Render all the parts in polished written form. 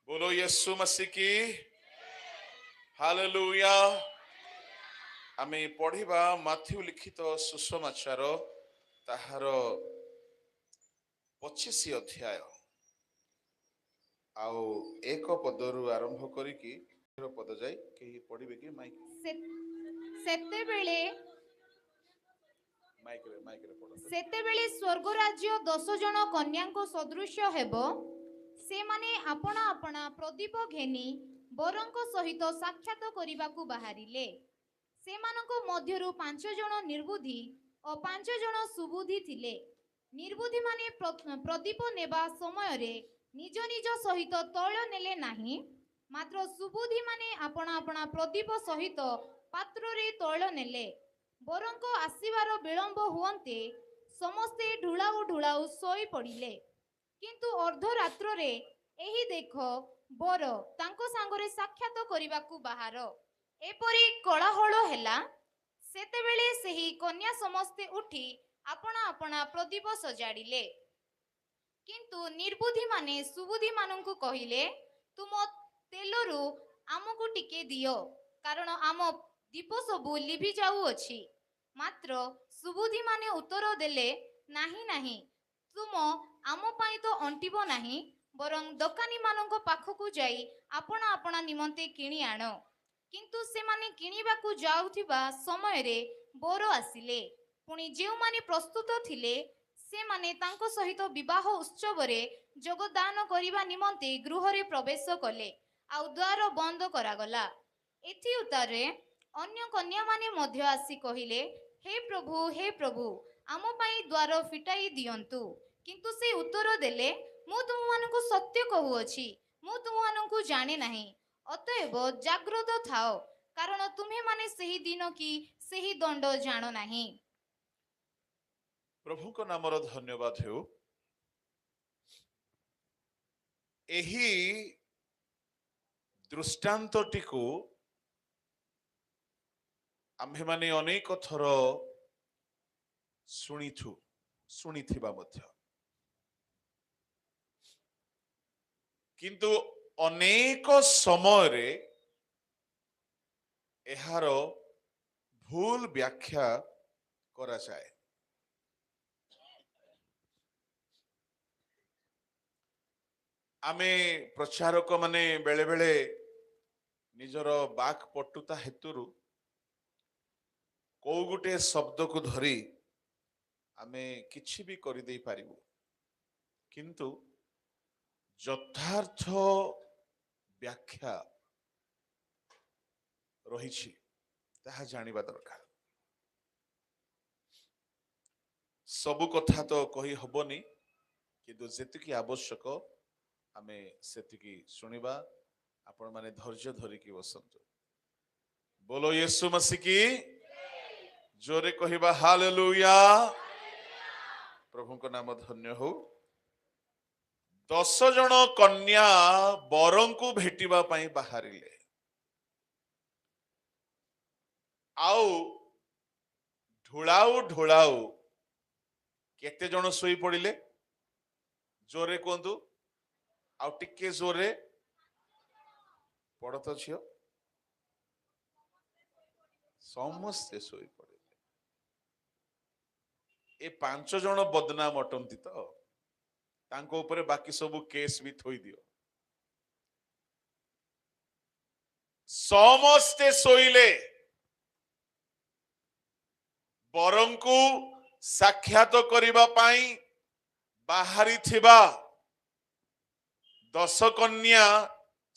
बोलो यीशु मसीह की हालेलुया। आमे पढ़िबा माथ्यू लिखित सुसमाचार ताहार 25 अध्याय आउ एक पदरु आरंभ करिकी पद जाई केही पढ़िबे कि माइक सेतेबेले माइक रे पढ़। सेतेबेले स्वर्ग राज्य 10 जन कन्याको सदृश हेबो। से माने अपना अपना प्रदीप घेनी बरଙ୍କ सहित साक्षात କରିବାକୁ बाहारिले। सेमानको मध्यरु 5 जन निर्बुद्धि और 5 जन सुबुद्धि थिले। निर्बुद्धि माने प्रदीप नेबा समय रे निज निज सहित तैल नेले नाही, मात्र सुबुद्धि माने अपना अपना प्रदीप सहित पात्र रे तैल नेले। बरଙ୍କ आसीबार विलंब हुअन्ते समस्ते ढुलाउ ढुलाउ सोई पड़िले। किंतु अर्धरात्र रे एही देख बर तांको सांगरे साक्षात करिबाकू बाहार। एपरी कोलाहल हेला। सेतेबेले सेही कन्या समस्ते उठी अपना अपना प्रदीप सजाड़िले। किंतु निर्बुद्धि माने सुबुद्धि मानंकु कहिले, तुम तेलरु आमको टिके दियो, कारण आम दीप सबु लिभि जाऊ अछि। मात्र सुबुद्धि माने उत्तर देले, नाही नाही, तुम आम पाई तो अंटिबो नाही, बरं दोकानी मानंको पाखकु जाई अपना अपना निमंते किणी आनो। किंतु से माने किणीबाकू जाउथिबा समय रे बर आसिले। पुणी जेउ माने प्रस्तुत थिले से माने तांको सहित विवाह उत्सव रे जोगदान करिबा निमंते गृह रे प्रवेश कले। आउ द्वार बंद करागला। एथि उतारे अन्य कन्या माने मध्य आसी कहिले, हे प्रभु आम पाई द्वार फिटाई दियंतु। किंतु से उत्तर देले, मु तुममानंकु सत्य कहुअछि, मु तुममानंकु जाने नाही। अतएव जाग्रत थाओ, कारण तुम्हें माने सही दिन की सही दंड जानो नाही। प्रभु को नामर धन्यवाद हेउ। एही दृष्टांतटिकु आम्भे माने अनेक थर शुणिथिबा मध्य, किंतु अनेक समय रे एहार भूल व्याख्या करा जाए। आमे प्रचारक माने बेले बेले निजर बाक पटुता हेतुरु को गुटे शब्द को धरी आमे किछि भी करि देई पारिबु, किंतु यथार्थ व्याख्या रहिछि ताहा जानिबा दरकार। सबु कथा तो कही हबनी, किंतु जेतिकी आवश्यक आमे सेतिकी सुनिबा। आपण माने धैर्य धरिकी बसंतु। बोलो यीशु मसीह की जोरे कहिबा हालेलुया। प्रभु को नाम धन्य हो। 10 जन कन्या बरंकु भेटिबा पई बाहरिले। आउ ढुलाउ ढुलाउ केते जन सोई पड़िले? जोरे कहतु, आउ टिके जोरे पड़ तो झियो। समस्ते सोई पड़िले। ए 5 जन बदनाम अटंती तो तांको ऊपर बाकी सबू केस भी थोई दियो। समस्ते सोइले, बरंकु साक्षात करिबा पाई बाहरी थिबा 10 कन्या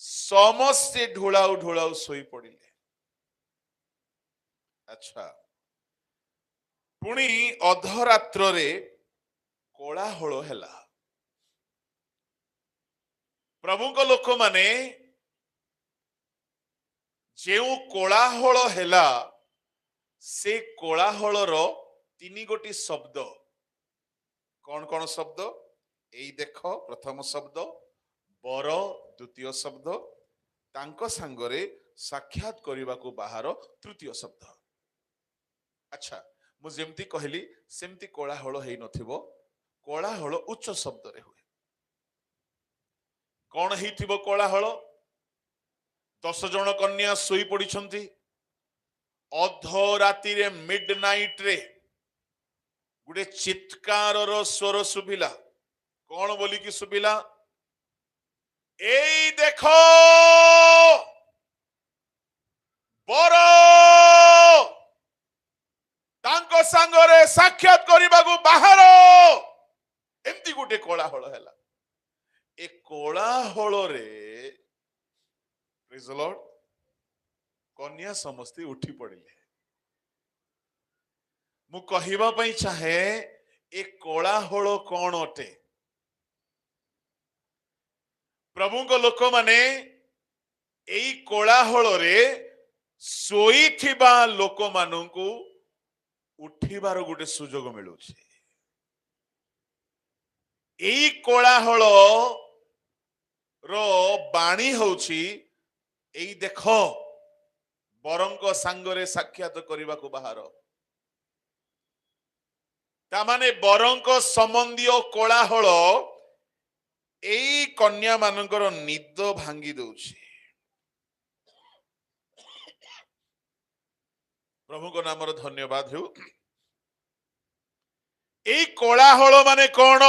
समस्ते ढुलाउ ढुलाउ सोई पड़िले। अच्छा, पुणी अधरात्र रे कोलाहल हेला। प्रभु को लोक माने जेउ कोलाहल हेला, से कोलाहलर 3 गोटी शब्द। कौन कौन शब्द? एई देख प्रथम शब्द, बर द्वितीय शब्द, तांको सांगरे साक्षात करिबा को बाहर तृतीय शब्द। अच्छा, मु जेमती कहली सेमती कोलाहल हेई नथिबो। कोलाहल उच्च शब्द रे हुए। कौन ହେଇଥିବ କୋଳାହଳ? 10 ଜଣ କନ୍ୟା ଶୋଇ ପଡ଼ିଛନ୍ତି। ଅଧରାତିରେ ମିଡନାଇଟ ରେ ଗୋଟେ ଚିତ୍କାରର ସ୍ୱର ଶୁଭିଲା। କଣ ବୋଲିକି ଶୁଭିଲା? ଏଇ ଦେଖ ବର ତାଙ୍କ ସାଙ୍ଗରେ ସାକ୍ଷାତ କରିବାକୁ ବାହାର। ଏମିତି ଗୋଟେ କୋଳାହଳ ହେଲା। ଏ କୋଳାହଳରେ ପ୍ରେଜ୍ ଦ ଲର୍ଡ କନ୍ୟା ସମସ୍ତେ ଉଠି ପଡ଼ିଲେ। ମୁଁ କହିବା ପାଇଁ ଚାହେଁ ଏ କୋଳାହଳ କଣ ଅଟେ? ପ୍ରଭୁଙ୍କ ଲୋକମାନେ ଏଇ କୋଳାହଳରେ ଶୋଇଥିବା ଲୋକମାନଙ୍କୁ ଉଠିବାର ଗୋଟେ ସୁଯୋଗ ମିଳୁଛି। ଏଇ କୋଳାହଳ ର ବାଣୀ ହଉଛି ଏଇ ଦେଖ ବରଙ୍କ ସାଙ୍ଗରେ ସାକ୍ଷାତ କରିବାକୁ ବାହାର। ତାମାନେ ବରଙ୍କ ସମ୍ବନ୍ଧୀୟ କୋଳାହଳ ଏଇ କନ୍ୟା ମାନଙ୍କର ନିଦ ଭାଙ୍ଗି ଦଉଛି। ପ୍ରଭୁଙ୍କ ନାମର ଧନ୍ୟବାଦ ହେଉ। ଏଇ କୋଳାହଳ ମାନେ କଣ?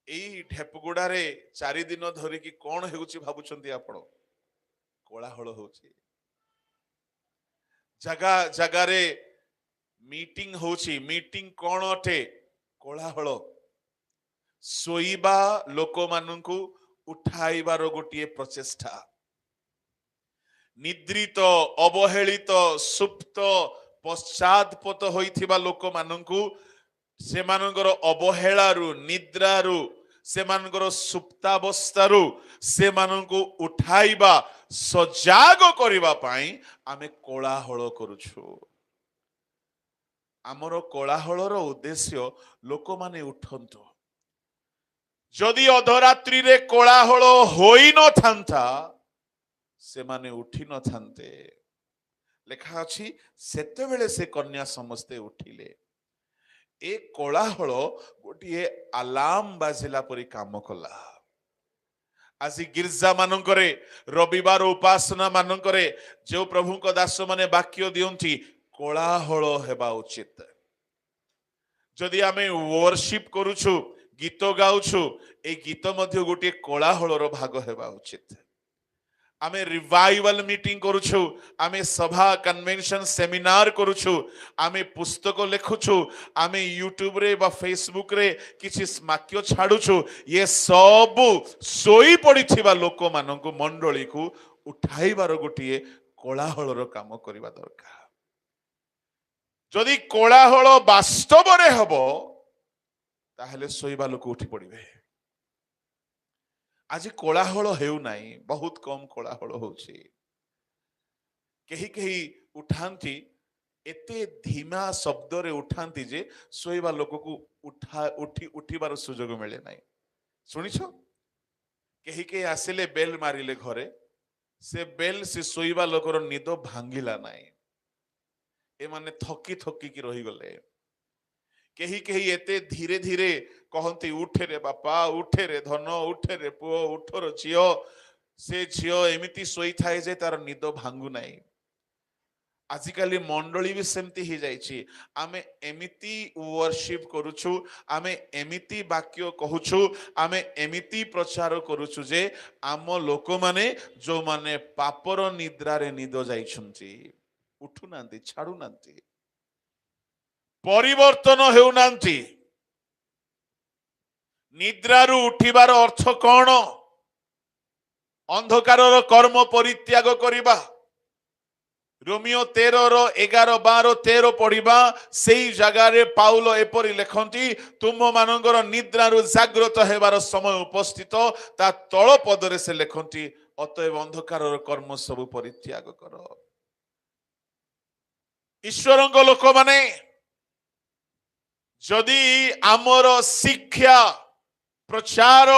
ଏଇ ଢେପଗୁଡାରେ 4 ଦିନ ଧରିକି କଣ ହେଉଛି ଭାବୁଛନ୍ତି ଆପଣ? କୋଳାହଳ ହଉଛି। ଜାଗା ଜାଗାରେ ମିଟିଂ ହଉଛି। ମିଟିଂ କଣ ଅଟେ? କୋଳାହଳ। ଶୋଇବା ଲୋକମାନଙ୍କୁ ଉଠାଇବାର ଗୋଟିଏ ପ୍ରଚେଷ୍ଟା। ନିଦ୍ରିତ, ଅବହେଳିତ, ସୁପ୍ତ, ପଶ୍ଚାତପତ ହୋଇଥିବା ଲୋକମାନଙ୍କୁ ସେମାନଙ୍କର ଅବହେଳାରୁ, ନିଦ୍ରାରୁ, ସେମାନଙ୍କର ସୁପ୍ତାବସ୍ଥାରୁ ସେମାନଙ୍କୁ ଉଠାଇବା, ସଜାଗ କରିବା ପାଇଁ ଆମେ କୋଳାହଳ କରୁଛୁ। ଆମର କୋଳାହଳର ଉଦ୍ଦେଶ୍ୟ ଲୋକମାନେ ଉଠନ୍ତୁ। ଯଦି ଅଧରାତ୍ରିରେ କୋଳାହଳ ହୋଇନଥାନ୍ତା ସେମାନେ ଉଠି ନଥାନ୍ତେ। ଲେଖା ଅଛି ସେତେବେଳେ ସେ କନ୍ୟା ସମସ୍ତେ ଉଠିଲେ। ଏ କୋଳାହଳ ଗୋଟିଏ ଆଲାର୍ମ ବାଜିଲା ପରି କାମ କଲା। ଆଜି ଗିର୍ଜା ମାନଙ୍କରେ, ରବିବାର ଉପାସନା ମାନଙ୍କରେ ଯେଉଁ ପ୍ରଭୁଙ୍କ ଦାସ ମାନେ ବାକ୍ୟ ଦିଅନ୍ତି, କୋଳାହଳ ହେବା ଉଚିତ। ଯଦି ଆମେ ୱର୍ସିପ କରୁଛୁ, ଗୀତ ଗାଉଛୁ, এই ଗୀତ ମଧ୍ୟ ଗୋଟିଏ କୋଳାହଳର ଭାଗ ହେବା ଉଚିତ। ଆମେ ରିଭାଇଭାଲ ମିଟିଂ କରୁଛୁ, ଆମେ ସଭା, କନଭେନସନ, ସେମିନାର କରୁଛୁ, ଆମେ ପୁସ୍ତକ ଲେଖୁଛୁ, ଆମେ ୟୁଟ୍ୟୁବରେ ବା ଫେସବୁକରେ କିଛି ବାକ୍ୟ ଛାଡୁଛୁ। ଇଏ ସବୁ ଶୋଇ ପଡ଼ିଥିବା ଲୋକମାନଙ୍କୁ, ମଣ୍ଡଳୀକୁ ଉଠାଇବାର ଗୋଟିଏ କୋଳାହଳର କାମ କରିବା ଦରକାର। ଯଦି କୋଳାହଳ ବାସ୍ତବରେ ହବ ତାହେଲେ ଶୋଇବା ଲୋକ ଉଠି ପଡ଼ିବେ। ଆଜି କୋଳାହଳ ହେଉନାହିଁ, ବହୁତ କମ କୋଳାହଳ ହଉଛି। କେହି କେହି ଉଠାନ୍ତି, ଏତେ ଧୀମା ଶବ୍ଦରେ ଉଠାନ୍ତି ଯେ ଶୋଇବା ଲୋକକୁ ଉଠିବାର ସୁଯୋଗ ମିଳେ ନାହିଁ। ଶୁଣିଛ? କେହି କେହି ଆସିଲେ ବେଲ ମାରିଲେ ଘରେ, ସେ ବେଲ ସେ ଶୋଇବା ଲୋକର ନିଦ ଭାଙ୍ଗିଲା ନାହିଁ। ଏମାନେ ଥକି ଥକିକି ରହିଗଲେ। କେହି କେହି ଏତେ ଧୀରେ ଧୀରେ କହନ୍ତି, ଉଠେରେ ବାପା, ଉଠେରେ ଧନ, ଉଠେରେ ପୁଅ, ଉଠର ଝିଅ। ସେ ଝିଅ ଏମିତି ଶୋଇଥାଏ ଯେ ତାର ନିଦ ଭାଙ୍ଗୁ ନାହିଁ। ଆଜିକାଲି ମଣ୍ଡଳୀ ବି ସେମିତି ହେଇଯାଇଛି। ଆମେ ଏମିତି ୱର୍ସିପ କରୁଛୁ, ଆମେ ଏମିତି ବାକ୍ୟ କହୁଛୁ, ଆମେ ଏମିତି ପ୍ରଚାର କରୁଛୁ ଯେ ଆମ ଲୋକମାନେ ଯୋଉମାନେ ପାପର ନିଦ୍ରାରେ ନିଦ ଯାଇଛନ୍ତି, ଉଠୁନାହାନ୍ତି, ଛାଡୁନାହାନ୍ତି, ପରିବର୍ତ୍ତନ ହେଉନାହାନ୍ତି। ନିଦ୍ରାରୁ ଉଠିବାର ଅର୍ଥ କଣ? ଅନ୍ଧକାରର କର୍ମ ପରିତ୍ୟାଗ କରିବା। ରୋମିଓ 13:11-12-13 ପଢିବା। ସେଇ ଜାଗାରେ ପାଉଲ ଏପରି ଲେଖନ୍ତି, ତୁମ ମାନଙ୍କର ନିଦ୍ରାରୁ ଜାଗ୍ରତ ହେବାର ସମୟ ଉପସ୍ଥିତ। ତା ତଳ ପଦରେ ସେ ଲେଖନ୍ତି, ଅତଏବ ଅନ୍ଧକାରର କର୍ମ ସବୁ ପରିତ୍ୟାଗ କର। ଈଶ୍ୱରଙ୍କ ଲୋକମାନେ ଯଦି ଆମର ଶିକ୍ଷା, ପ୍ରଚାର,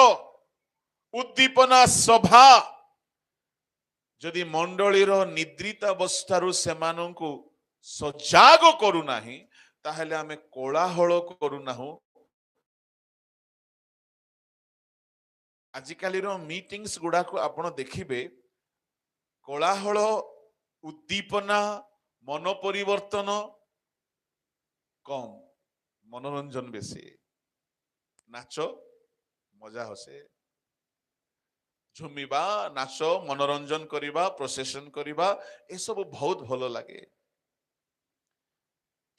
ଉଦ୍ଦୀପନା, ସଭା ଯଦି ମଣ୍ଡଳୀର ନିଦ୍ରିତାବସ୍ଥାରୁ ସେମାନଙ୍କୁ ସଜାଗ କରୁନାହିଁ, ତାହେଲେ ଆମେ କୋଳାହଳ କରୁନାହୁଁ, आजिकालीर मीटिंग्स गुड़ा को आपण देखिबे कोलाहल उद्दीपना मन परिवर्तन कम मनोरंजन बेसी नाच मजा हसे झुमिबा नाच मनोरंजन करिबा प्रोसेशन करिबा ए सब बहुत भलो लागे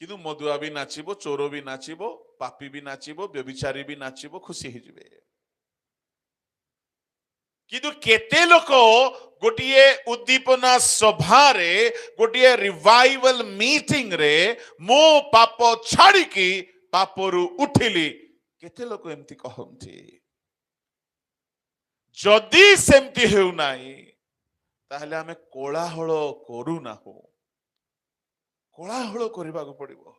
किंतु मदुआ भी नाचिबो चोर भी नाचिबो पापी भी नाचिबो व्यभिचारी भी नाचिबो खुशी ही जिवे किंतु केते लोक गोटिए उद्दीपना सभा रे गोटिए रिवाइवल मीटिंग रे मो पाप छाड़ी की पापरु उठिली केते लोक एमती कहंती जदि सेमती हेउ नाही ताहले आमे कोलाहल करू ना हो कोलाहल करबा को पड़िबो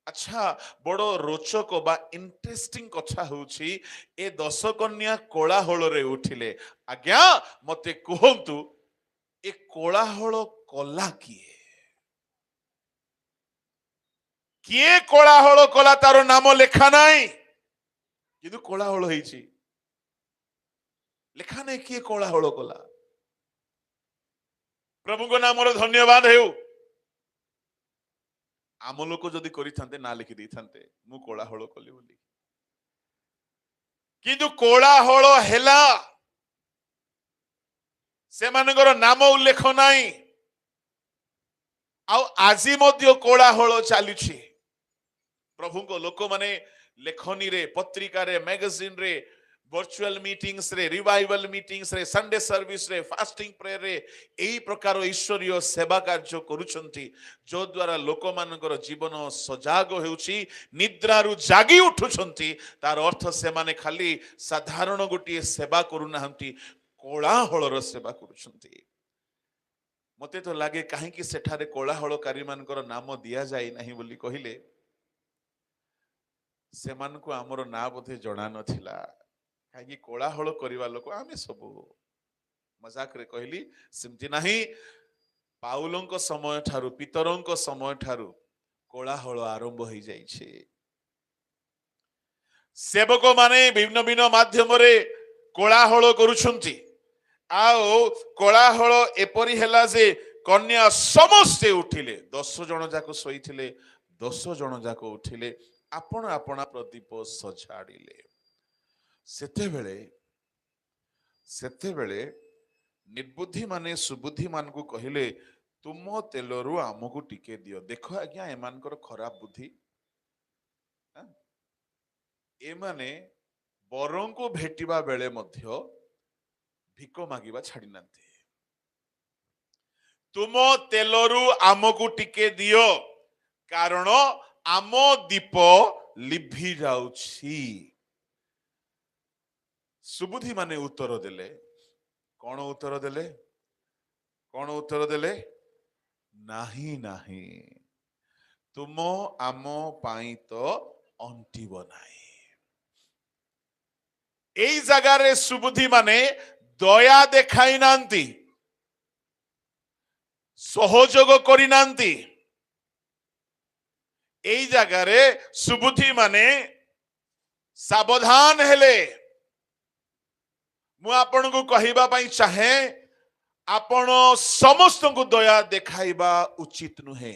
अच्छा बड़ रोचक बा इंटरेस्टिंग कथा होउछि ए 10 कन्या कोलाहल रे उठिले आज्ञा मते कहंतु ए कोलाहल कला किए कोलाहल कला तारो नाम लेखा नाही किंतु कोलाहल हेछि लेखा नहीं किए कोलाहल कला प्रभु को नाम धन्यवाद हेउ आम लोक जदि करिथांते ना लिखि दैथांते मु कोलाहल कली बोली किंतु कोलाहल हेला से मानकर नाम उल्लेख नाही आ आजि मध्य कोलाहल चालिछि प्रभु को लोक माने लेखनी रे पत्रिका रे मैगजीन रे वर्चुअल मीटिंग्स रे रिवाइवल मीटिंग्स रे संडे सर्विस रे फास्टिंग प्रेयर रे एई प्रकार ईश्वरीय सेवा कार्य करूछंती जो द्वारा लोक मानकर जीवन सजाग हेउछि निद्रारु जागी उठुछंती तार अर्थ से माने खाली साधारण गोटिए सेवा करू नाहंती कोलाहलर सेवा करूछंती मते तो लागे काहे कि सेठारे कोलाहलकारी मानकर नाम दिया जाय नाही बोली कहिले सेमान को हमर ना बोधे जणा नथिला कहीं कोलाहल करवा लोक आमे सब मजाक रे कहली सेमती नाही पाउलंक समय ठारू पितरंक समय ठारू कोलाहल आरंभ हो जाइछे सेवक माने भिन्न भिन्न माध्यम रे कोलाहल करूछंती आउ कोलाहल एपरी हेला जे कन्या समस्ते उठिले 10 जन जाको सोईथिले 10 जन जाको उठिले आपण आपणा प्रदीप सजाड़िले सेते बेले निर्बुद्धि माने सुबुद्धि मान को कहिले तुम तेलरु आमको टिके दियो देखो आज्ञा एमानकर खराब बुद्धि एमाने बरं को भेटिबा बेले मध्य भिक मागिबा छाड़ी नांती तुम तेलरु आमको टिके दियो कारण आम दीप लिभि जाउछि सुबुद्धि माने उत्तर देले कौन उत्तर देले नाही नाही तुम आम पाई तो अंटिब नाही एई जगह रे सुबुद्धि माने दया देखाई नांती सहयोग करि नांती एई जगह रे सुबुद्धि माने सावधान हेले मु आपण को कहिबा पई चाहे आपण समस्त को दया देखाइबा उचित नुहे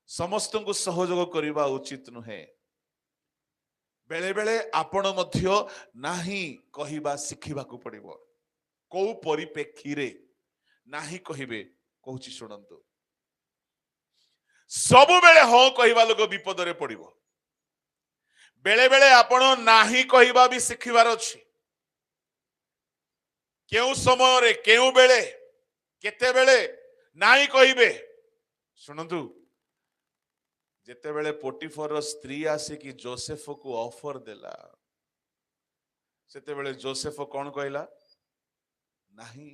समस्त को सहयोग करिबा उचित नुहे बेले बेले आपण मध्य नाही कहिबा सिखिबा को पड़िबो को परिप्रेक्षी रे नाही कहिबे कहूची सुनंतु सब बेले हो कहिबा लोग विपद रे पड़िबो बेले बेले आपण नाही कहिबा भी सिखिबार अछि केउ समय रे केउ बेले केते बेले नाही कहिबे सुनंतु जेते बेले पोटिफर स्त्री आसी कि जोसेफ को ऑफर देला सेते बेले जोसेफ कौन कहला नाही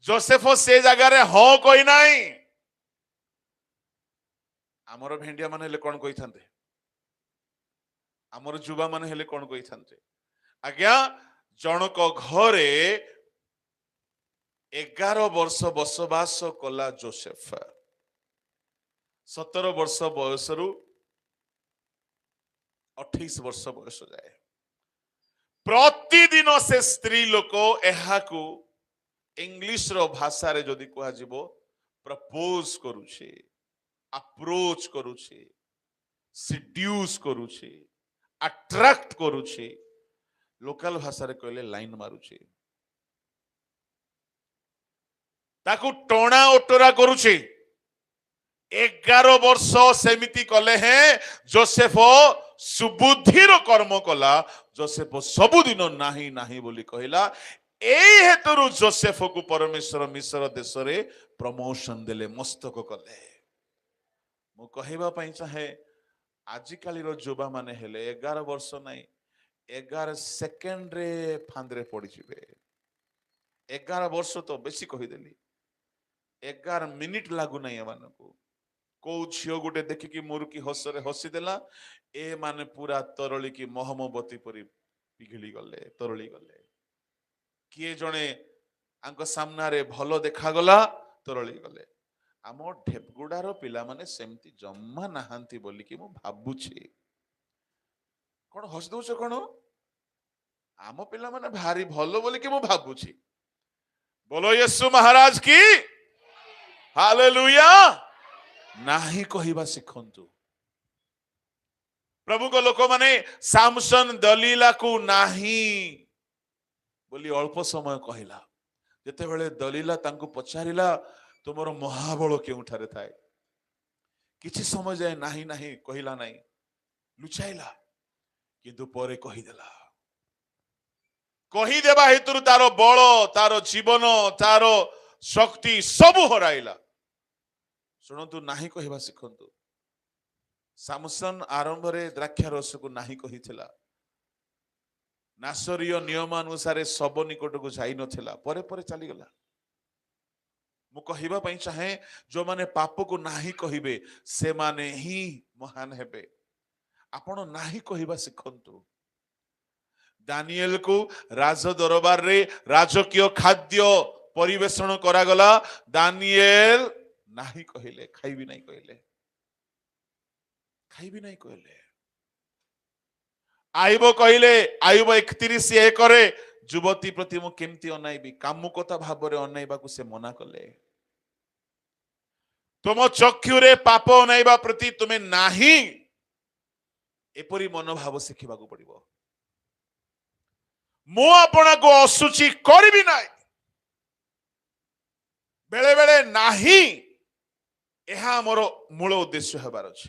जोसेफ से जगह रे हो कोई नाही आमर भेंडिया माने हेले कौन कहि थांते आमर जुबा माने हेले कौन कहि थांते आज्ञा जनक घरे 11 वर्ष बसवास कला जोसेफ 17 वर्ष बयसरु 28 वर्ष बयस जाए प्रतिदिन से स्त्री लोक एहाकू इंग्लिश रो भाषा रे जदि कहा जिवो प्रपोज करूछे अप्रोच करूछे सिड्यूस करूछे अट्रैक्ट करूछे लोकल भाषा रे कहले लाइन मारुछे ताकू टोना ओटरा करूछे 11 वर्ष सेमिति कले हैं जोसेफ सुबुद्धिर कर्म कला जोसेफ सबुदिन नाही नाही बोली कहला एई हेतुरु जोसेफ को परमेश्वर मिस्र देश रे प्रमोशन देले मस्तक कले मु कहबा पई चाहे आजिकाली रो युवा माने हेले 11 वर्ष नाही 11 सेकेंड रे फांदरे पड़ी जिवे 11 वर्ष तो बेसी कहि देली 11 मिनिट लागु नाही एमानकू को झियो गोटे देखिकी मुरुकी हसरे हसी देला ए माने पूरा तरली की मोहम्मबती परी पिघली गले तरली गले किए जणे आंको सामना रे भलो देखा गला तरली गले आम ढेपगुडार पिला माने सेमती जम्मा नाहांती बोली कि मु भाबुछि कोन हस दउछ कोन आम पिला माने भारी भलो बोली कि मु भाबुछि बोलो यीशु महाराज की हालेलुया नाही कहिबा शिखंतु प्रभु को लोक माने सामसन दलीला को नाही बोली अल्प समय कहला जेते बेले दलीला तांको पचारिला तुमरो महाबल केउठारे थाए किछि समय जाय नाही नाही कहिला नाही लुचाइला किंतु परे कहि देला कहि देबा हेतुरु तारो बळ तारो जीवन तारो शक्ति सब हराइला शुणु नाही कहवा शिखंतु सामसन आरंभ रे द्राक्षा रस को नाही कहिथिला नासरीय नियम अनुसार सब निकट को जाई नथिला परे परे चली गला मु कहबा पई चाहे जो माने पाप को नाही कहिबे से माने ही महान हेबे आपण नाही कहबा शिखंतु दानिएल को राज दरबार रे राजकीय खाद्य परिवेषण करा गला दानिएल नाही कहले खाइबी नहीं कहले आइबो कहले आइबो 31 एकरे युवती प्रति मु केमती अनाइबी कामुकता भाव रे अनाइबा को से मना कले तुम चक्षु रे पाप अनाइबा प्रति तुमे नाही एपरी मनोभाव शिखिबा को पड़िबो मु आपना को असुचि करबी नाही बेले बेले नाही यह मोर मूल उद्देश्य हेबार अछि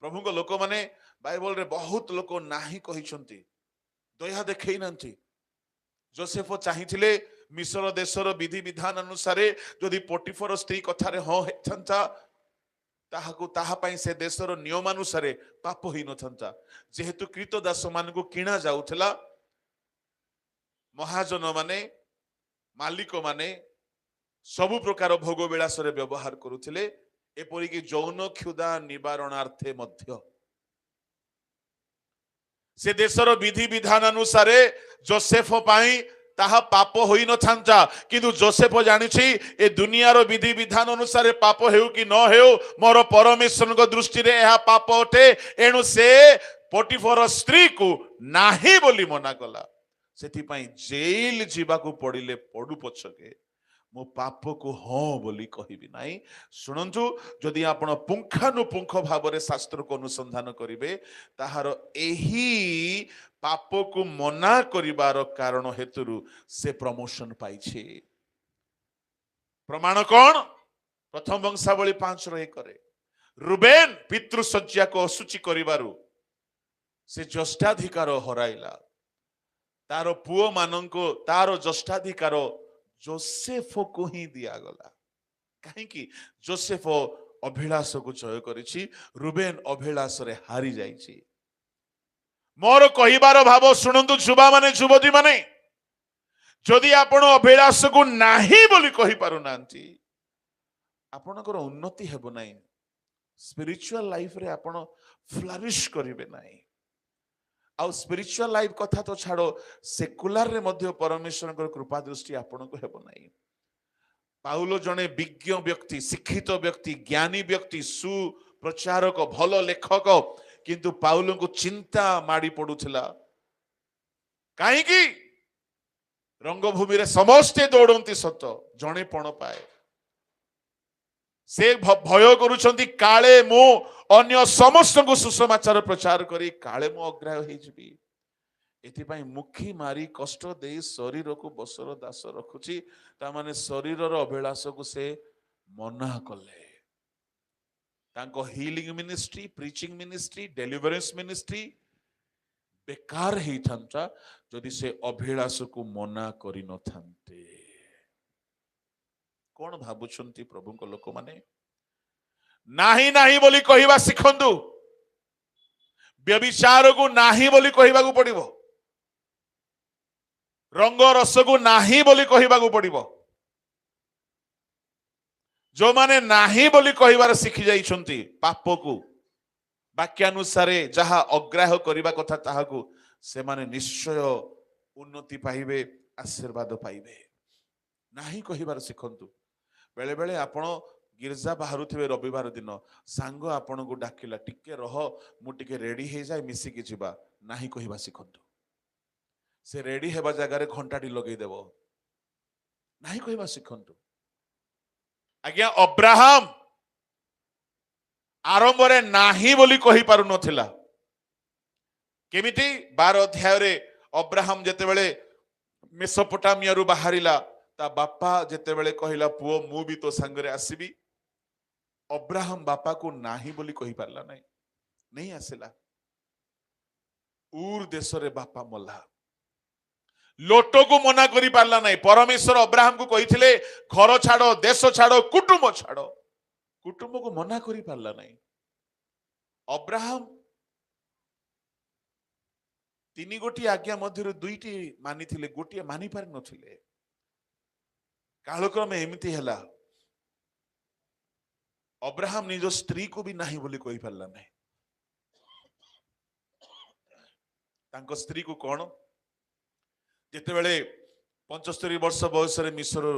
प्रभु को लोक माने बाइबल रे बहुत लोक नाही कहिसंती दया देखै नंती जोसेफ चाहिथिले मिस्र देशर विधि विधान अनुसार जदि पोटिफर स्त्री कथारे हो हेथंता ताहाकू ताहा पई से देशर नियम अनुसार पाप होई नथंता जेहेतु कृतदास मान को किणा जाउथला महाजन माने मालिक माने सबु प्रकार भोग विलास रे व्यवहार करुथिले एपरिकी जौन क्षुदा निवारणार्थे मध्य से देशर विधि विधान अनुसार जोसेफ पाई ताहा पाप होई न थांता किंतु जोसेफ जानिछि ए दुनिया रो विधि विधान अनुसार पाप हेउ कि न हेउ मोर परमेश्वर को दृष्टि रे एहा पाप ओठे एणु से पोटिफर स्त्री को नाही बोली मना कला सेति पई जेल जीवा को पड़िले पडु पछके मो पाप को हाँ बोली कहिबी नाही सुनंतु जदि आपण पुंखानुपुंख भाव रे शास्त्र को अनुसंधान करिवे ताहार एही पाप को मना करिवार कारण हेतुरु से प्रमोशन पाइछे प्रमाण कौन प्रथम वंशावली 5:1 रुबेन पितृसज्जा को असुचि करिवारु से ज्येष्ठाधिकार हराइला तारो पुओ मानंको तारो ज्येष्ठाधिकार जोसेफ को ही दिया गला कहीं कि जोसेफ अभिलाष को जय करिछि रुबेन अभिलाष रे हारी जाइछि मोर कहिबार भाव सुनंतु जुबा माने जुवती माने जदि आपण अभिलाष को नाही बोली कहि पारु नांती आपणकर उन्नति हेबो नाही स्पिरिचुअल लाइफ रे आपण फ्लरिश करिवे नाही आ स्पिरिचुअल लाइफ कथा तो छाड़ो सेकुलर रे मध्य परमेश्वर कृपा दृष्टि आपण को हेबो नाही पाउलो जने विज्ञ व्यक्ति शिक्षित व्यक्ति ज्ञानी व्यक्ति सुप्रचारक भल लेखक किंतु पाउल को चिंता माड़ी पड़ुला कहीं रंगभूमि रे समस्ते दौड़ती सत जड़े पण पाए से भय करुछंती काले मु अन्य समस्त को सुसमाचार प्रचार करी काले मु अग्राह्य हो जिबी एथिपाई मुखी मारी कष्ट दे शरीर को बसर दास रखुची ता माने शरीरर अभिलाष को से मना कले तांको healing ministry preaching ministry deliverance ministry बेकार ही था जदि से अभिलाष को मना करि न थांते कौन भाबुछंती प्रभु को लोक माने नाही नाही बोली कहिबा सिखंदु व्यभिचार को नाही बोली कहिबा को पड़िबो रंग रस को नाही बोली कहिबा को पड़िबो जो माने नाही बोली कहिबार सिखि जाइछंती पाप को वाक्यानुसारे जहा अग्राह्य करबा कथा ताहाकू से माने निश्चय उन्नति पाइबे आशीर्वाद पाइबे नाही कहिबार सिखंतु बेले बेले आपण गिरजा बाहरु थिबे रविवार दिन सांग आपण को डाकिला टिके रह मु टिके रेडी हे जाय मिसी के जिबा नाही कहिबा सिखंतु से रेडी हेबा जगह रे घंटाटी लगेई देबो नाही कहिबा सिखंतु आज्ञा अब्राहम आरंभ रे नाही बोली कहि पारु नथिला केमिति 12 अध्याय रे अब्राहम जेते बेले मेसोपोटामिया रु बाहरिला ता बापा जेते बेले कहिला पुओ मु भी तो संग रे आसीबी अब्राहम बापा को नाही बोली कहि पारला नहीं आसिला उर देश रे बापा मल्ला लोटो को मना करि पारला नहीं परमेश्वर अब्राहम को कहिथिले घर छाड़ो देश छाड़ो कुटुंब छाड़ो कुटुंब को मना करि पारला नहीं अब्राहम तीन गोटी आज्ञा मध्य दुईटी मानी थिले गोटी मानी पार नथिले कालक्रमे एमिति हैला अब्राहम निज स्त्री को भी नाही बोली कहि पारला नहीं तांको स्त्री को कोन जेते बेले 75 वर्ष बयस रे मिस्र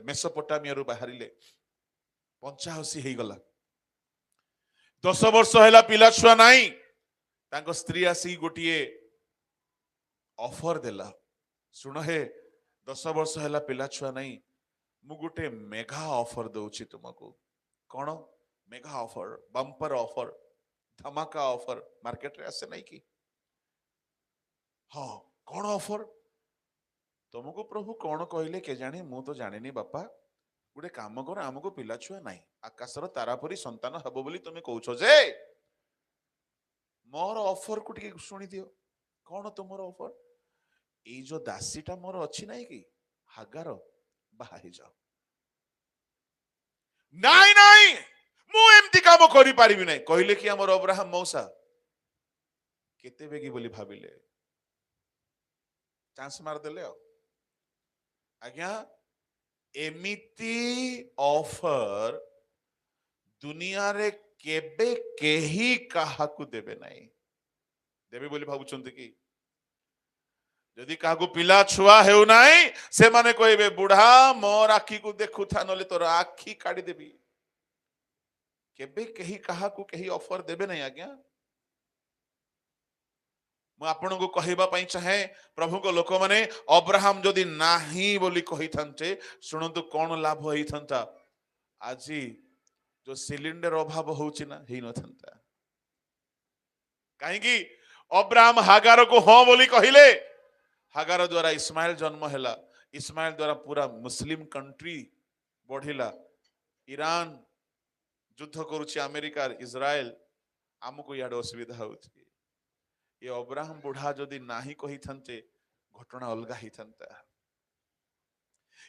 मेसोपोटामिया रु बाहरिले 85 हे गला 10 वर्ष हैला पिला छुआ नाही तांको स्त्री आसी गोटिए ऑफर देला सुन हे 10 वर्ष हैला पिला छुआ नाही मु गोटे मेगा ऑफर दउची तुमको कोन मेगा ऑफर बम्पर ऑफर धमाका ऑफर मार्केट रे आसे नाही की हां कोन ऑफर तुमको प्रभु कौन कहले के जाने मु तो जाने बापा गोटे काम कर आमको पिला छुआ नहीं आकाशर तारापरी संतान हब बोली तुम कहूछ जे मोर ऑफर को टिके सुनी दियो कौन तुमर ऑफर ए जो दासीटा मोर अच्छी नहीं कि हागार बाही जाओ नहीं नहीं मु एमती काम करि पारिबि नहीं कहले कि हमर अब्राहम मौसा केते बेगी बोली भाबिले चांस मार देले आज्ञा एमिति ऑफर दुनिया रे केबे केही काहाकू देबे नहीं देबे बोली भाबुचंती कि यदि काहाकू पिला छुआ हेउ नाही से माने कहबे बुढ़ा मोर आखी को देखु था नले तोर आखी काटी देबी केबे केही काहाकू केही ऑफर देबे नहीं आज्ञा मु आपन को कहबा पई चाहे प्रभु को लोक माने अब्राहम जदि नाही बोली कहि थांते सुनंतु कोन लाभ होई थांता आजी जो सिलिंडर अभाव होउची ना हेई न थांता काहे कि अब्राहम हागार को हां बोली कहिले हागार द्वारा इस्माइल जन्म हैला इस्माइल द्वारा पूरा मुस्लिम कंट्री बढ़िला ईरान युद्ध करूची अमेरिका इजराइल हमको याड असुविधा होउची ये अब्राहम बुढ़ा जदि नाही कहि थांते घटना अलगा ही थांता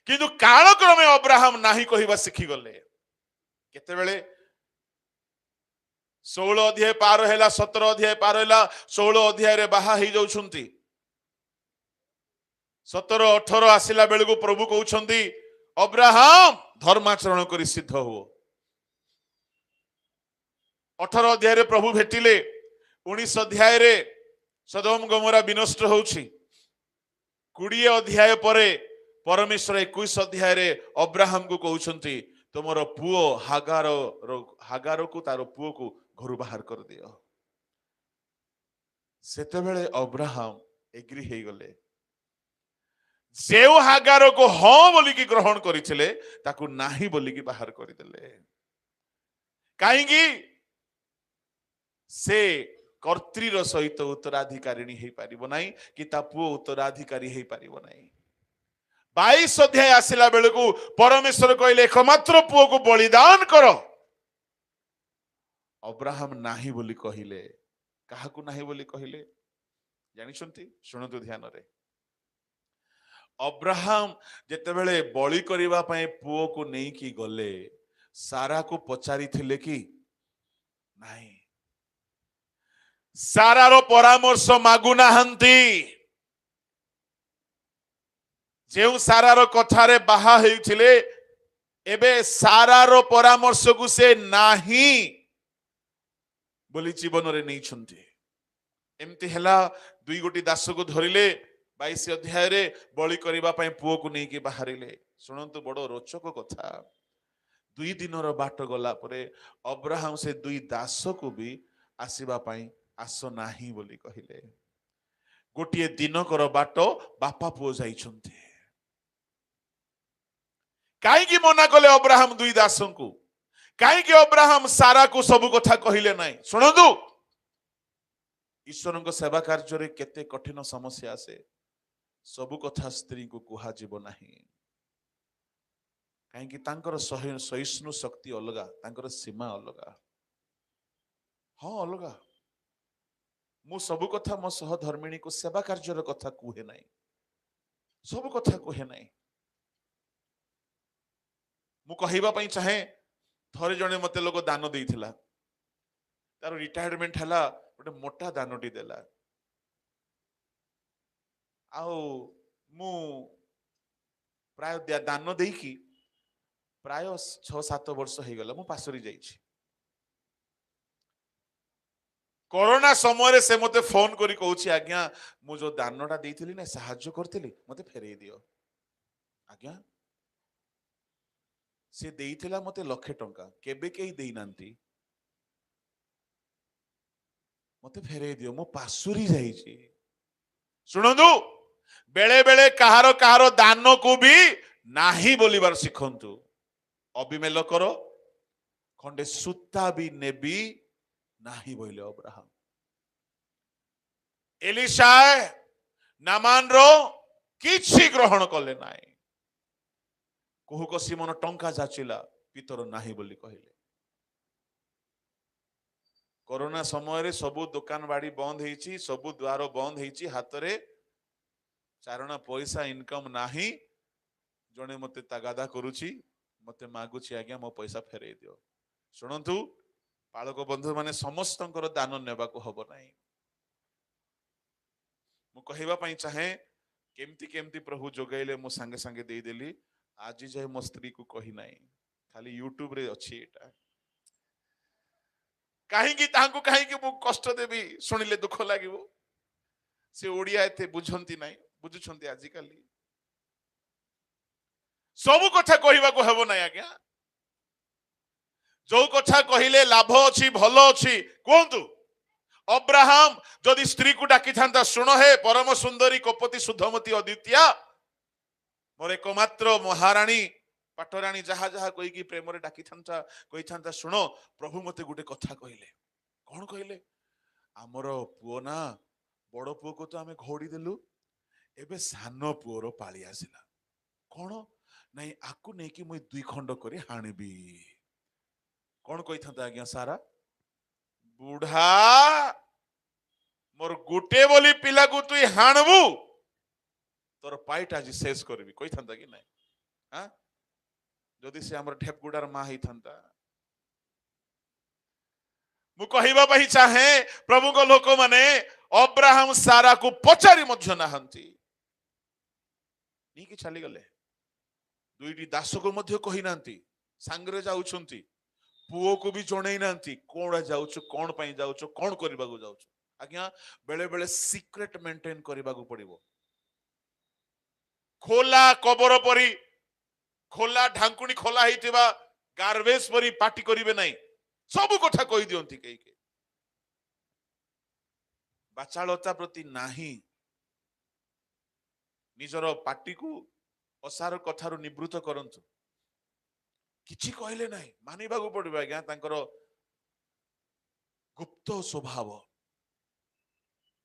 किंतु कालक्रमे अब्राहम नाही कहिबा सिखि गले केते बेले 16 अध्याय पार हैला 17 अध्याय पार हैला 16 अध्याय रे बाहा ही जाउछंती 17 18 आसिला बेले को प्रभु कहउछंती अब्राहम धर्माचरण करी सिद्ध हो 18 अध्याय रे प्रभु भेटिले 19 अध्याय रे सदोम गमोरा विनष्ट होउछि 20 अध्याय परे परमेश्वर 21 अध्याय रे अब्राहम को कहउछंती तुमरो पुओ हागार को तारो पुओ को घर बाहर कर दियो सेतेबेले अब्राहम एग्री हे गले जेउ हागार को हाँ बोली की ग्रहण करिथिले ताकू नाही बोली की बाहर करदेले कहीं से कर्त्रीर सहित उत्तराधिकारिणी हे पारिबो नाही कि ता पुओ उत्तराधिकारी हे पारिबो नाही 22 अध्याय आसिला बेलू परमेश्वर कहले एकमात्र पुओ को बलिदान कर अब्राहम नाही बोली कहिले काहाकू नाही बोली कहिले जानिछंती शुणतु ध्यान रे अब्राहम जेतेबेले बलि करिबा पय पुओ को नेई की गले सारा को पचारी थिले कि नाही सारार परामर्श मागु नाहंती जेउ सारार कथारे बाहा हेउथिले एबे सारार परामर्श को से नाही बोली जीवन रे नहीं छंती एमती हेला दुई गोटी दास को धरिले 22 अध्याय रे बलि करिबा पय पुओ को नेकी बाहरिले सुनंतु बड़ो रोचक कथा 2 दिनर बाट गला परे अब्राहम से 2 दास को भी आसीबा पय आस नाही बोली कहिले गोटिए दिनकर बाट बापा पुओ जाइछंती काई की मना कले अब्राहम 2 दास को काई की अब्राहम सारा को सब कथा कहिले नाही सुनंतु ईश्वर को सेवा कार्य रे केते कठिन समस्या आसे सब कथा स्त्री को कुहा जीव नाही काई की तांकर सहिष्णु शक्ति अलगा तांकर सीमा अलगा हाँ अलगा मु सब कथा मो सहधर्मिणी को सेवा कार्य रे कथा कुहे नाही सब कथा कुहे नाही मु कहिबा पई चाहे थरे जने मते लोग दान देइथिला तार रिटायरमेंट हला गोटे मोटा दानटी देला आउ मु प्राय दान देकी प्राय 6-7 वर्ष हो गला मु पासरी जाइछि कोरोना समय से मते फोन करी कहूछि आज्ञा मु जो दानटा देइथिली ना सहाय्य करथिली मते फेरई दियो आज्ञा से देइथिला मते 1 लाख टंका केबे केही देई नांती मते फेरई दियो मो पासुरी जाइछि सुनंदु बेले बेले कहारो कहारो दान को भी नाही बोलिबार सिखंतु अबिमेल करो खंडे सुता भी नेबी नाही बोले अब्राहम एलिशा नामान रो किछि ग्रहण कले नाही कोहुक सिमन टंका जाचिला पितर नाही बोली कहिले कोरोना समय रे सबु दुकान बाड़ी बंद हेची सबु द्वार बंद हेची हाथ रे चारण पैसा इनकम नाही जने मते तागादा करूची मते मागुची आज्ञा मो पैसा फेरई दियो सुनंतु पालक बंधु माने समस्तंकर दान नेबा को हबो नाही मु कहिबा पई चाहे केमती केमती प्रभु जोगाइले मु संगे संगे देई देली आज जाय मो स्त्री को कहि नाही खाली यूट्यूब रे अछि एटा कहीं तांको कहीं मु कष्ट देवी सुनिले दुख लागिवो से ओडिया एते बुझंती नाही बुझुछंती आजिकाली सब कथा कहिबा को हेबो नाही आज्ञा जो कथा कहिले लाभ अछि भलो अछि कोंतु अब्राहम जदि स्त्री को डाकी थांता सुन हे परम सुंदरी कपति सुधमती अद्वितीया मोर एकमात्र महारानी पाटराणी जहा जहा कोई की प्रेम रे डाकी थांता कोई थांता सुनो प्रभु मते गुटे कथा कहिले कोन कहिले हमरो पुओ ना बड़ पुओ को तो हमें घोड़ी देलु एबे सानो पुओ रो पाली आसिला कोन नहीं आकु नै कि मुई 2 खंड करी हाणबी कौन कही था आज्ञा सारा बुढ़ा मोर गुटे बोली पिला को तु हाणबू तोर पाइट आज शेष करबी कही था कि नहीं हाँ जदि से हमर ठेपगुडार मा ही था मु कहिबा पई चाहे प्रभु को लोक माने अब्राहम सारा को पचारी मध्य नाहंती नी कि चली गले दुईटी दास को मध्य कहि नांती सांगरे जाउछंती पुओ को भी जणै नांती कोड़ा जाउछु कोन पई जाउछु कोन करबा को जाउछु आज्ञा बेले बेले सीक्रेट मेंटेन करबा को पड़िबो खोला कबर परी खोला ढांकुनी खोला हेतिबा गार्बेज परी पार्टी करिवे नाही सब कथा कहि दियंती कहि के ବାଚାଳତା ପ୍ରତି ନାହିଁ, ନିଜର ପାଟିକୁ ଅସାର କଥାରୁ ନିବୃତ୍ତ କରନ୍ତୁ। କିଛି କହିଲେ ନାହିଁ, ମାନିବାକୁ ପଡିବ ଆଜ୍ଞା ତାଙ୍କର ଗୁପ୍ତ ସ୍ୱଭାବ।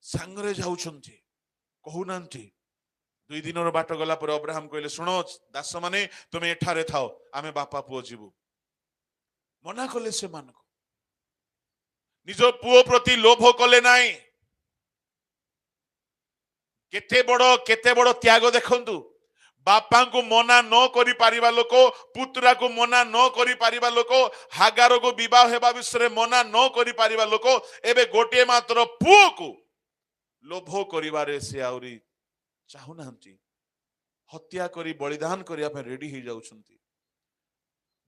ସାଙ୍ଗରେ ଯାଉଛନ୍ତି, କହୁନାହାନ୍ତି। 2 ଦିନର ବାଟ ଗଲା ପରେ ଅବ୍ରାହମ କହିଲେ, ଶୁଣ ଦାସ ମାନେ, ତୁମେ ଏଠାରେ ଥାଅ, ଆମେ ବାପା ପୁଅ ଯିବୁ। ମନା କଲେ ସେମାନଙ୍କୁ, ନିଜ ପୁଅ ପ୍ରତି ଲୋଭ କଲେ ନାହିଁ। କେତେ ବଡ ତ୍ୟାଗ ଦେଖନ୍ତୁ। ବାପାଙ୍କୁ ମନା ନ କରି ପାରିବା ଲୋକ, ପୁତ୍ରାକୁ ମନା ନ କରି ପାରିବା ଲୋକ, ହାଗାରକୁ ବିବାହ ହେବା ବିଷୟରେ ମନା ନ କରି ପାରିବା ଲୋକ, ଏବେ ଗୋଟିଏ ମାତ୍ର ପୁଅକୁ ଲୋଭ କରିବାରେ ସେ ଆହୁରି ଚାହୁଁନାହାନ୍ତି। ହତ୍ୟା କରି ବଳିଦାନ କରିବା ପାଇଁ ରେଡି ହେଇଯାଉଛନ୍ତି।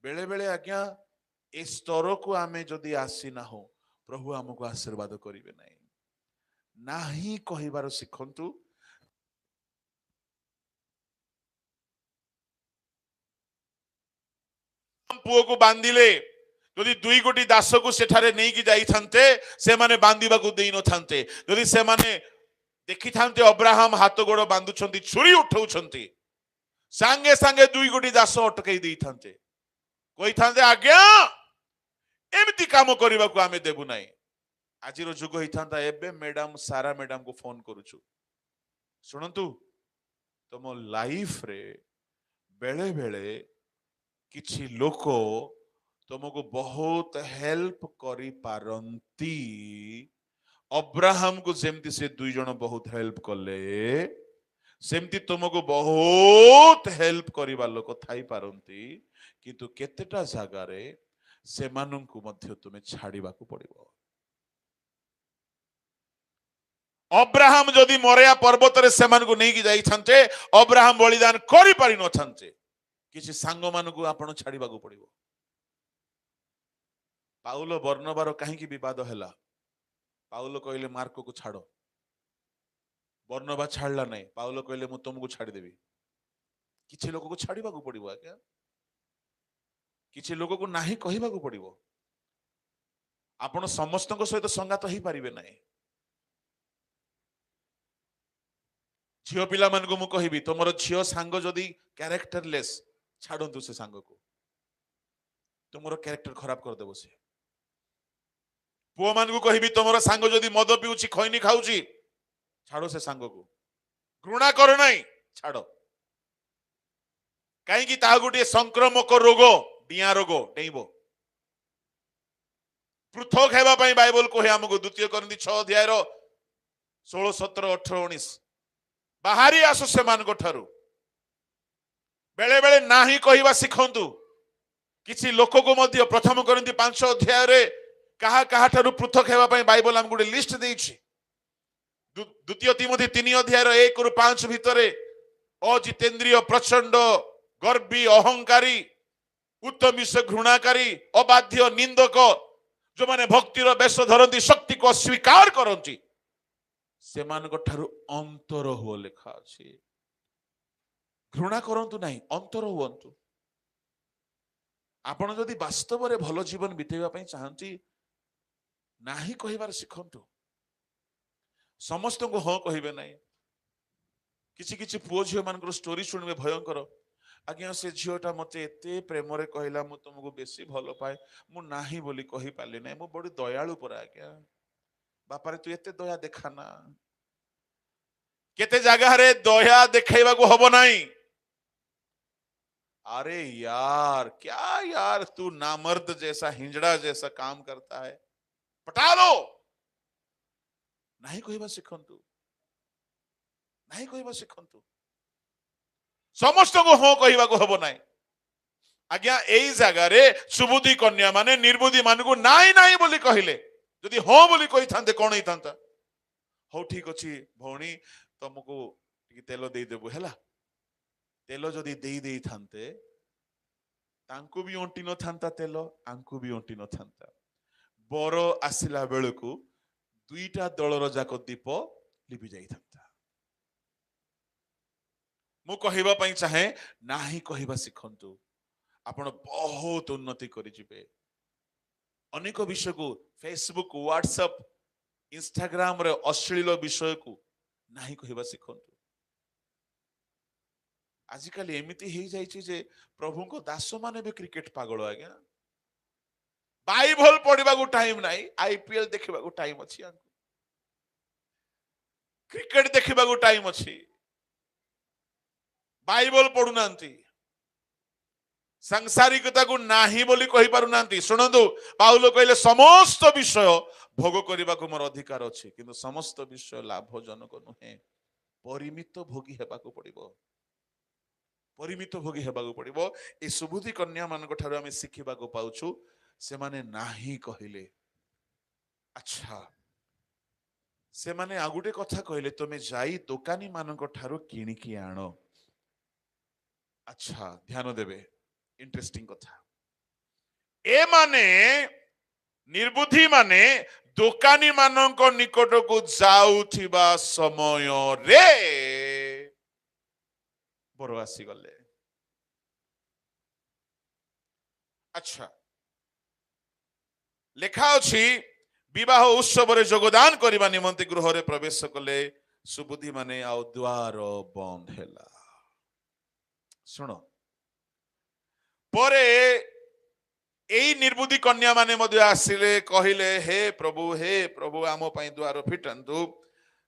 ବେଳେ ବେଳେ ଆଜ୍ଞା ଏ ସ୍ତରକୁ ଆମେ ଯଦି ଆସିନାହୁଁ, ପ୍ରଭୁ ଆମକୁ ଆଶୀର୍ବାଦ କରିବେ ନାହିଁ। ନାହିଁ କହିବାର ଶିଖନ୍ତୁ। ପୁଅକୁ ବାନ୍ଧିଲେ, ଯଦି 2 ଗୋଟି ଦାସକୁ ସେଠାରେ ନେଇକି ଯାଇଥାନ୍ତେ, ସେମାନେ ବାନ୍ଧିବାକୁ ଦେଇନଥାନ୍ତେ। ଯଦି ସେମାନେ ଦେଖିଥାନ୍ତେ ଅବ୍ରାହମ ହାତ ଗୋଡ ବାନ୍ଧୁଛନ୍ତି, ଛୁରୀ ଉଠାଉଛନ୍ତି, ସାଙ୍ଗେ ସାଙ୍ଗେ 2 ଗୋଟି ଦାସ ଅଟକେଇ ଦେଇଥାନ୍ତେ, କହିଥାନ୍ତେ ଆଜ୍ଞା ଏମିତି କାମ କରିବାକୁ ଆମେ ଦେବୁ ନାହିଁ। ଆଜିର ଯୁଗ ହେଇଥାନ୍ତା, ଏବେ ମ୍ୟାଡାମ ସାରା ମ୍ୟାଡାମକୁ ଫୋନ କରୁଛୁ, ଶୁଣନ୍ତୁ ତମ ଲାଇଫରେ ବେଳେ ବେଳେ କିଛି ଲୋକ ତୁମକୁ ବହୁତ ହେଲ୍ପ କରିପାରନ୍ତି। ଅବ୍ରାହମକୁ ଯେମିତି ସେ 2 ଜଣ ବହୁତ ହେଲ୍ପ କଲେ, ସେମିତି ତୁମକୁ ବହୁତ ହେଲ୍ପ କରିବା ଲୋକ ଥାଇପାରନ୍ତି, କିନ୍ତୁ କେତେଟା ଜାଗାରେ ସେମାନଙ୍କୁ ମଧ୍ୟ ତୁମେ ଛାଡିବାକୁ ପଡିବ। ଅବ୍ରାହମ ଯଦି ମରିୟା ପର୍ବତରେ ସେମାନଙ୍କୁ ନେଇକି ଯାଇଥାନ୍ତେ, ଅବ୍ରାହମ ବଳିଦାନ କରିପାରିନଥାନ୍ତେ। କିଛି ସାଙ୍ଗମାନଙ୍କୁ ଆପଣ ଛାଡିବାକୁ ପଡିବ। ପାଉଲ ବର୍ଣ୍ଣବାର କାହିଁକି ବିବାଦ ହେଲା? ପାଉଲ କହିଲେ ମାର୍କକୁ ଛାଡ, ବର୍ଣ୍ଣବା ଛାଡିଲା ନାହିଁ। ପାଉଲ କହିଲେ ମୁଁ ତୁମକୁ ଛାଡିଦେବି। କିଛି ଲୋକକୁ ଛାଡିବାକୁ ପଡିବ ଆଜ୍ଞା, କିଛି ଲୋକକୁ ନାହିଁ କହିବାକୁ ପଡିବ। ଆପଣ ସମସ୍ତଙ୍କ ସହିତ ସଂଗାତ ହେଇପାରିବେ ନାହିଁ। ଝିଅ ପିଲାମାନଙ୍କୁ ମୁଁ କହିବି, ତୁମର ଝିଅ ସାଙ୍ଗ ଯଦି କ୍ୟାରେକ୍ଟରଲେସ୍, ଛାଡନ୍ତୁ ସେ ସାଙ୍ଗକୁ, ତୁମର କ୍ୟାରେକ୍ଟର ଖରାପ କରିଦେବ ସେ। ପୁଅ ମାନଙ୍କୁ କହିବି, ତୁମର ସାଙ୍ଗ ଯଦି ମଦ ପିଉଛି, ଖଇନି ଖାଉଛି, ଛାଡ ସେ ସାଙ୍ଗକୁ, ଘୃଣା କର ନାହିଁ, ଛାଡ। କାହିଁକି? ତାହା ଗୋଟିଏ ସଂକ୍ରମକ ରୋଗ, ଡିଆଁ ରୋଗ, ଡେଇଁବ। ପୃଥକ ହେବା ପାଇଁ ବାଇବଲ କହେ ଆମକୁ, 2 କରିନ୍ଥୀ 6 ଅଧ୍ୟାୟର 16, 17, 18, 19, ବାହାରି ଆସ ସେମାନଙ୍କ ଠାରୁ। ବେଳେ ବେଳେ ନାହିଁ କହିବା ଶିଖନ୍ତୁ। କିଛି ଲୋକକୁ ମଧ୍ୟ 1 କରିନ୍ଥୀ 5 ଅଧ୍ୟାୟରେ କାହାଠାରୁ ପୃଥକ ହେବା ପାଇଁ ବାଇବଲ ଆମକୁ ଗୋଟେ ଲିଷ୍ଟ ଦେଇଛି। 2 ତିମୋଥୀ 3 ଅଧ୍ୟାୟର 1 ରୁ 5 ଭିତରେ ଅଜିତେନ୍ଦ୍ରିୟ, ପ୍ରଚଣ୍ଡ, ଗର୍ବୀ, ଅହଙ୍କାରୀ, ଉତ୍ତମିଷ, ଘୃଣାକାରୀ, ଅବାଧ୍ୟ, ନିନ୍ଦକ, ଯୋଉମାନେ ଭକ୍ତିର ବେଶ ଧରନ୍ତି, ଶକ୍ତିକୁ ଅସ୍ୱୀକାର କରନ୍ତି, ସେମାନଙ୍କ ଠାରୁ ଅନ୍ତର ହୁଅ ଲେଖା ଅଛି। ଘୃଣା କରନ୍ତୁ ନାହିଁ, ଅନ୍ତର ହୁଅନ୍ତୁ। ଆପଣ ଯଦି ବାସ୍ତବରେ ଭଲ ଜୀବନ ବିତେଇବା ପାଇଁ ଚାହାନ୍ତି, ନାହିଁ କହିବାର ଶିଖନ୍ତୁ। ସମସ୍ତଙ୍କୁ ହଁ କହିବେ ନାହିଁ। କିଛି କିଛି ପୁଅ ଝିଅ ମାନଙ୍କର ଷ୍ଟୋରି ଶୁଣିବେ ଭୟଙ୍କର। ଆଜ୍ଞା ସେ ଝିଅଟା ମତେ ଏତେ ପ୍ରେମରେ କହିଲା, ମୁଁ ତୁମକୁ ବେଶୀ ଭଲ ପାଏ, ମୁଁ ନାହିଁ ବୋଲି କହିପାରିଲି ନାହିଁ, ମୁଁ ବଡ ଦୟାଳୁ ପରା ଆଜ୍ଞା। ବାପାରେ ତୁ ଏତେ ଦୟା ଦେଖାନା। କେତେ ଜାଗାରେ ଦୟା ଦେଖେଇବାକୁ ହବ ନାହିଁ। अरे यार क्या यार, तू नामर्द जैसा, हिंजड़ा जैसा काम करता है, पटा लो। नहीं कहवा शिखंतु, नहीं कहवा शिखंतु। समस्त को हाँ कहवा हब ना। आज्ञा यही जगार सुबुद्धि कन्या माने निर्बुद्धि मान को नाई नाई बोली कहले, जदि हाँ बोली कही था कौन होता? हो ठीक अच्छी भौणी, तुमको तेल देदेबु है। तेल जदि दे थांते, तांकु भी अंटी न था तेल, आंकु भी अंटी न था। बर आसिला बेलू 2टा दलर जाक दीप लिपि जाई था। मु कहबा पई चाहे, नाही कहबा शिखंतु, आपण बहुत उन्नति करि जिवे। अनेक विषय को फेसबुक, व्हाट्सएप इंस्टाग्राम रे अश्लील विषय को नहीं कहवा शिखंतु। आजिकल एमती हो जाइए जे प्रभु को दास माने भी क्रिकेट पागल आज्ञा। बाइबल पढ़ा को टाइम नहीं, आईपीएल देखा को टाइम अच्छी, क्रिकेट देखा को टाइम अच्छी, बाइबल पढ़ुना सांसारिकता को नाही बोली कहि पारुना। शुणु पाउल कहले समस्त विषय भोग करने को मोर अधिकार अच्छे, किंतु समस्त विषय लाभजनक नुहे, परिमित भोगी हेबाकू पड़िबो, परिमित भोगी हेबाकू पड़िबो। ए सुबुद्धि कन्या मानक ठारू आमे शिखिबाकू पाउछु, से माने नाही कहिले। अच्छा, से माने आ गुटे कथा कहले, तमे जाई दुकानी मानक ठारू किनिकी आनो। अच्छा, ध्यान देबे, इंटरेस्टिंग कथा। ए माने निर्बुद्धि माने दुकानी मानक निकट को जाउथिबा समय रे बर आसी गले। अच्छा, लेखा अछि विवाह उत्सव रे योगदान करबा निमंते गृह रे प्रवेश कले सुबुद्धि माने आ द्वार बंद हैला। सुनो, परे एई निर्बुद्धि कन्या माने मध्य आसिले, कहिले हे प्रभु आम पई द्वार फिटंतु।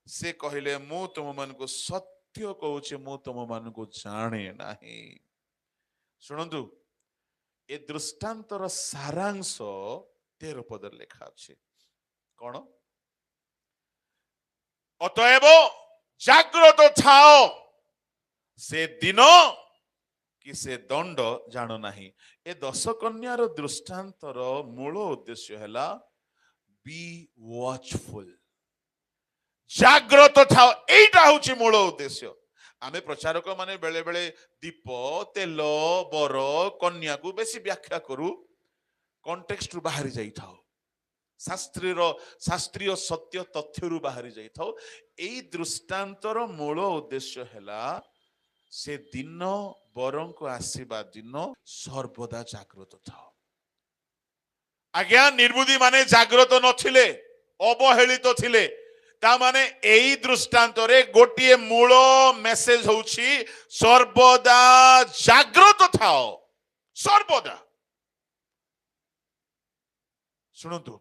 से कहिले मु तुम मन को सत्य कहूचे, मु तुम मन को जाने नाही। शुणु, ए दृष्टांतर सारांश 13 पद लेखा अछि। कौन? अतएव जाग्रत थाओ, से दिन कि से दंड जानो नाही। ए 10 कन्यार दृष्टांतर मूल उद्देश्य हैला बी वॉचफुल, जाग्रत थाओ। एटा होची मूल उद्देश्य। आमे प्रचारक माने बेले बेले दीप तेल बर कन्या को बेसी व्याख्या करू, कॉन्टेक्स्ट रु बाहरी जाई थाओ, शास्त्रीय सत्य तथ्य रु बाहरी जाई थाओ। एई दृष्टांतर मूल उद्देश्य हैला से दिन बरं को आसीबा दिन सर्वदा जाग्रत थाओ। आज्ञा निर्बुद्धि माने जाग्रत नथिले, अवहेलित थिले। ता माने एई दृष्टांत रे गोटिए मूल मेसेज होउछि सर्वदा जाग्रत थाओ, सर्वदा। शुणु,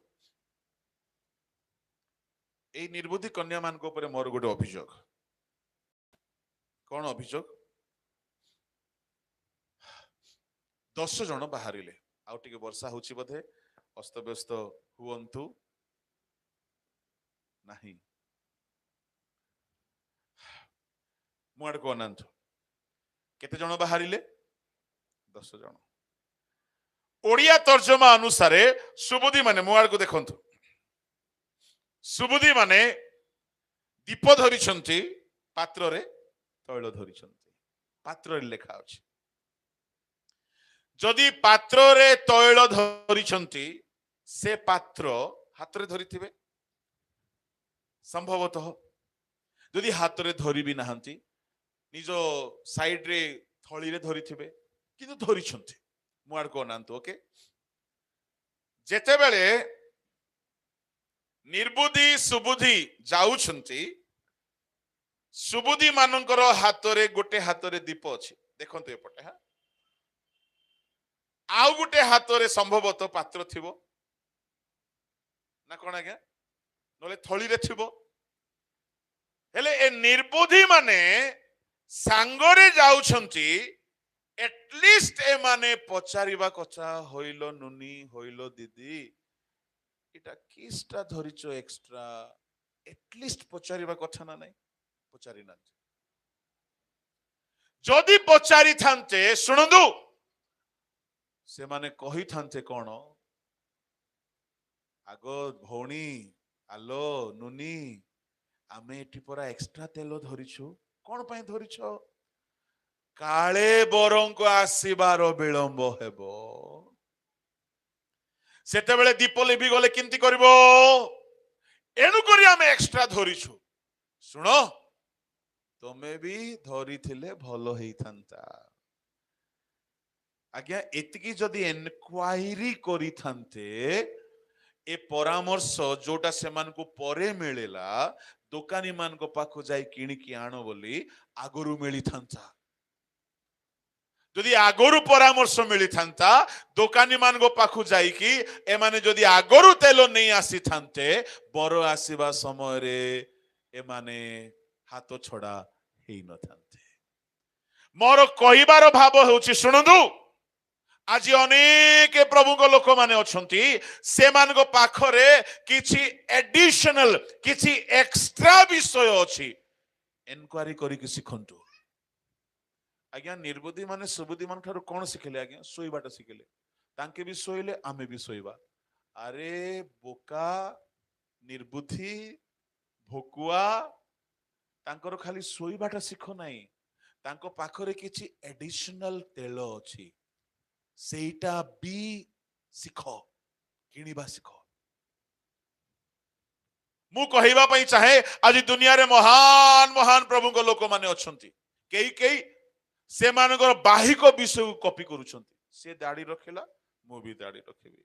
एई निर्बुद्धि कन्या मान को ऊपर मोर गोटे अभियोग। कौन अभियोग? 10 जन बाहरिले, आउ टिके वर्षा होछि बोधे, अस्त व्यस्त हुअन्तु नाही। मुआड़ को अनंत केते जन बाहरिले? 10 जन। ओडिया तर्जमा अनुसार सुबुद्धि माने मुआड़ को देखंतु, सुबुद्धि माने दीप धरिछंती, पात्र रे तैल धरिछंती। पात्र रे लेखा अछि, जदि पात्र रे तैल धरिछंती, से पात्र हाथ रे धरिथिबे संभवतः। जदि हाथ रे धरि भी नाहंती, निजो साइड रे थळी रे धरिथिबे, किंतु धरिछंती। मुआड़ को अनंत। ओके, जेते बेले निर्बुद्धि सुबुद्धि जाउछंती, सुबुद्धि मानकर हाथ रे गोटे हाथ रे दीप अछि, देखंतु एपटे। हा, आउ गोटे हाथ रे संभवतः पात्र थिबो ना कोन आज्ञा, नले थळी रे थिबो। हेले ए निर्बुद्धि माने सांगरे जाउछंती, एटलिस्ट ए माने पचारिबा कथा, होइलो नुनी, होइलो दीदी, इटा किसटा धरिचो एक्स्ट्रा, एटलिस्ट पचारिबा कथा ना नाही, पचारि ना। जदि पचारि थांते, शुणुदु, से माने कहि थांते कोन, आगो भौणी, आलो नुनी, आमे एठी परा एक्स्ट्रा तेल धरिछु, कोन पय धरिछो? काले बरं को आसीबार विलंब हेबो। सेते बेले दीप लिभि गले किंती करबो? एनु करी आमे एक्स्ट्रा धरिछु। सुनो, तमे भी धरी थिले भलो हेई थांता। आज्ञा एतिकी जदि एनक्वायरी करी थांते, ए परामर्श जोटा से परे मिलला दुकानी मान पाखु जाई किणिकी आण बोली आगुरु मिली था जदि आगुरु परामर्श मिली था दुकानी मान पाखु जाई कि एमाने जदि आगुरु तेल नहीं आसी थांते बर आसीबा समय रे एमाने हाथ छड़ा हेई न थांते मोर कहिबार भाव होउछि सुनंदु आज अनेक प्रभु को लोक माने अछंती से मान को पाखरे किछि एडिशनल किछि एक्स्ट्रा विषय अछि एनक्वायरी करी कि सिखंतु आज्ञा निर्बुद्धि माने सुबुद्धि मान ठारो कोन सिखले आज्ञा सोइबाटा सिखले तांके भी सोइले आमे भी सोइबा अरे बोका निर्बुद्धि भोकुआ तांकर खाली सोइबाटा सिखो नाही तांको पाखरे किछि एडिशनल तेल अछि सेटा भी सिख किणिबा सिख मु कहिबा पई चाहे आज दुनिया रे महान महान प्रभु को लोक माने अछंती केई केई से मानकर बाहिक विषय को कॉपी करूछंती से दाढ़ी रखेला मु भी दाढ़ी रखेबी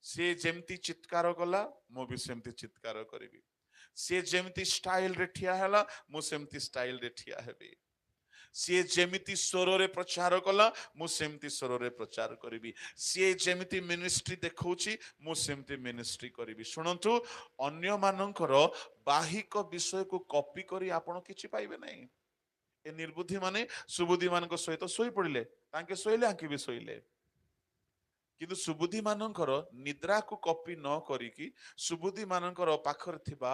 से जेमती चित्कार कला मु भी सेमती चित्कार करिबी से जेमती स्टाइल रे ठिया हला मु सेमती स्टाइल रे ठिया हेबी सी जेमिति स्वर रे प्रचार कला मु सेमती स्वर रे प्रचार करिबी सी जेमिति मिनिस्ट्री देखौछि मु सेमती मिनिस्ट्री करिबी सुनंतु अन्य मानकर बाहिक विषय को कॉपी करी आपण किछि पाइबे नै ए निर्बुद्धि माने सुबुद्धि मानक सहित सोई पड़िले तांके सोइले आंके भी सोइले किंतु सुबुद्धि मानकर निद्रा को कॉपी न करिकी सुबुद्धि मानकर पाखर थिबा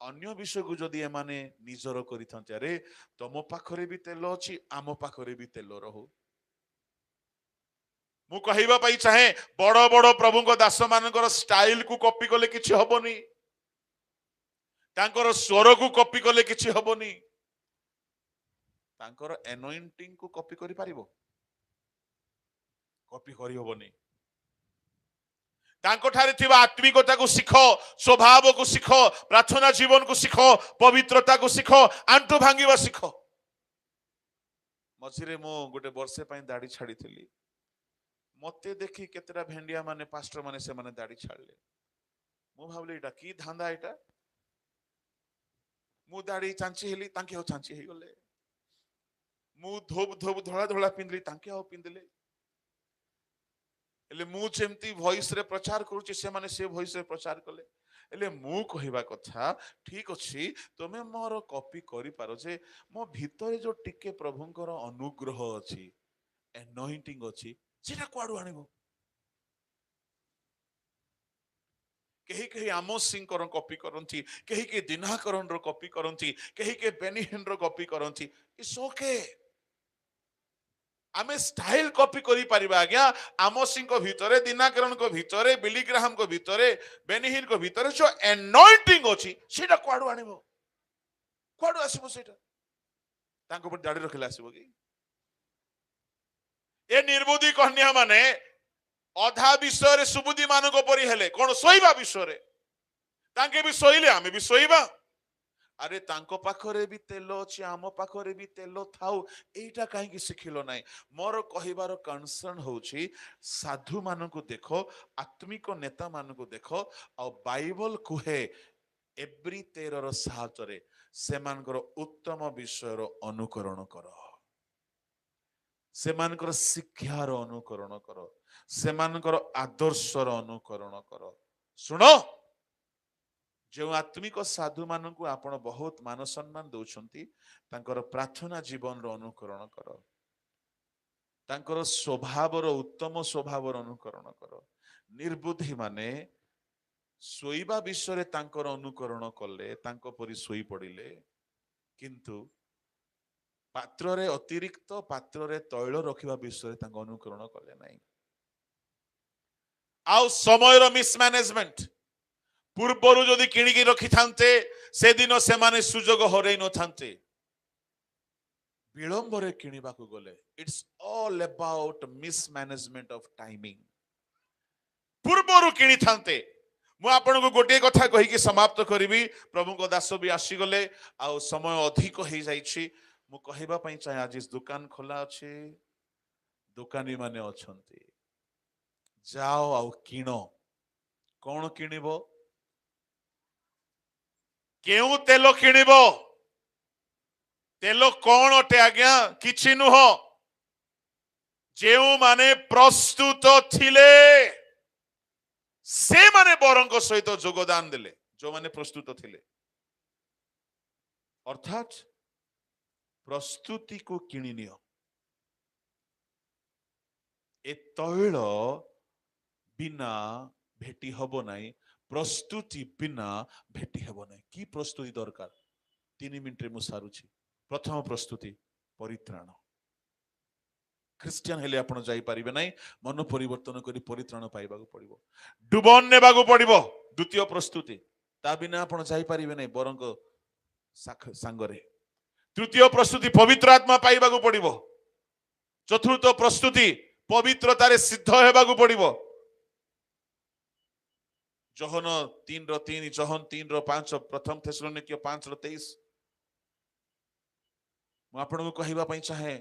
अन्य विषय को जदि एमाने निजर करिथांते अरे तमो पाखरे भी तेल अछि आमो पाखरे भी तेल रहु मु कहिबा पई चाहे बड़ बड़ प्रभु को दास मानकर स्टाइल को कॉपी कले किछि हबोनी तांकर स्वर को कॉपी कले किछि हबोनी तांकर एनॉइंटिंग को कॉपी करि पारिबो कॉपी करि हबोनी तांको ठारे थिबा आत्मिकता को सिख स्वभाव को सिख प्रार्थना जीवन को सिख पवित्रता को सिख आंटू भांगिबा सिख मझिरे मो गोटे वर्षे पई दाढ़ी छाड़ी थिली मते देखि केतरा भेंडिया माने पास्टर माने से माने दाढ़ी छाड़ले मु भाबले एटा की धांदा एटा मु दाढ़ी चांची हेली तांके हो चांची हे गले मु धोब धोब धोला धोला पिंदली तांके हो पिंदले एले मु जेमती वॉइस रे प्रचार करूची से माने से वॉइस रे प्रचार कले एले मु कहिबा कथा ठीक अछि तमे मोर कॉपी करि पारो जे मो भीतर जो टिके प्रभुंकर अनुग्रह अछि एनॉइंटिंग अछि सेटा कोआडू आनिबो केही केही आमोस सिंह कर कॉपी करंती केही के दिनाकरण रो कॉपी करंती केही के बेनिहिन रो कॉपी करंती इट्स ओके आमे स्टाइल कॉपी करी परिबा आज्ञा आमोस सिंह को भितरे दिनाकरण को भितरे बिली ग्राहम को भितरे बेनिहिन को भितरे जो एनॉइंटिंग अछि सेटा कोआडू आनिबो कोआडू आसीबो सेटा तांको पर दाढ़ी रखले आसीबो कि ए निर्बुद्धि कन्या माने अधा विषय रे सुबुद्धि मानको परि हेले कोन सोइबा विषय रे तांके भी सोइले आमे भी सोइबा अरे तांको पाखरे भी तेल अछि आमो पाखरे भी तेल थाउ एटा काहे कि सिखिलो नाही मोर कहिबार कंसर्न होछि साधु मानको देखो आत्मिक नेता मानको देखो आ बाइबल कुहे एवरी 13 रो 7 रे सेमानकर उत्तम विषय रो अनुकरण करो सेमानकर शिक्षार अनुकरण करो सेमानकर आदर्शर अनुकरण करो सुनो जो आत्मिक साधु मानकु आपण बहुत मान सम्मान दउछंती तांकर प्रार्थना जीवन रो अनुकरण करो तांकर स्वभाव रो उत्तम स्वभाव रो अनुकरण करो निर्बुद्धि माने सोइबा विषय रे तांकर अनुकरण कले तांको परि सोई पड़िले किंतु पात्र रे अतिरिक्त पात्र रे तैल रखिबा विषय रे तांको अनुकरण कले नाही आउ समय रो मिसमैनेजमेंट पूर्वरु जदि किणिकी रखि थांते से दिन से माने सुजोग हरै न थांते विलंब रे किणिबा को गले it's all about mismanagement of timing पूर्वरु किणि थांते मु आपन को गोटे कथा कहि के समाप्त करिवि प्रभु को दास भी आसी गले आ समय अधिक हो जाइछि मु कहिबा पई चाहे आज इस दुकान खोला अछि दुकानी माने अछंती जाओ आ किनो कौन किणिब केउ तेल किणिब तेल कौन अटे आज्ञा किछि नुह जेउ माने प्रस्तुत थिले से माने बरंक सहित योगदान देले जो माने प्रस्तुत थिले अर्थात प्रस्तुति को किणी नियो ए तैल बिना भेटी हब नहीं प्रस्तुति बिना भेटी हब नहीं कि प्रस्तुति दरकार 3 मिनिट रे मु सारुछि प्रथम प्रस्तुति परित्राण ख्रिस्टियन हेले आपण जाई परिबे नाही मन परिवर्तन करी परित्राण पाइबा को पड़िबो डुबन नेबा को पड़िबो द्वितीय प्रस्तुति ता बिना आपण जाई परिबे नाही बरंक सांगरे तृतीय प्रस्तुति पवित्र आत्मा पाइबा को पड़िबो चतुर्थ प्रस्तुति पवित्रतारे सिद्ध हेबा को पड़िबो जोहन 3:3 जोहन 3:5 प्रथम थेसलोनिके 5:23 मु आपण को कहिबा पई चाहे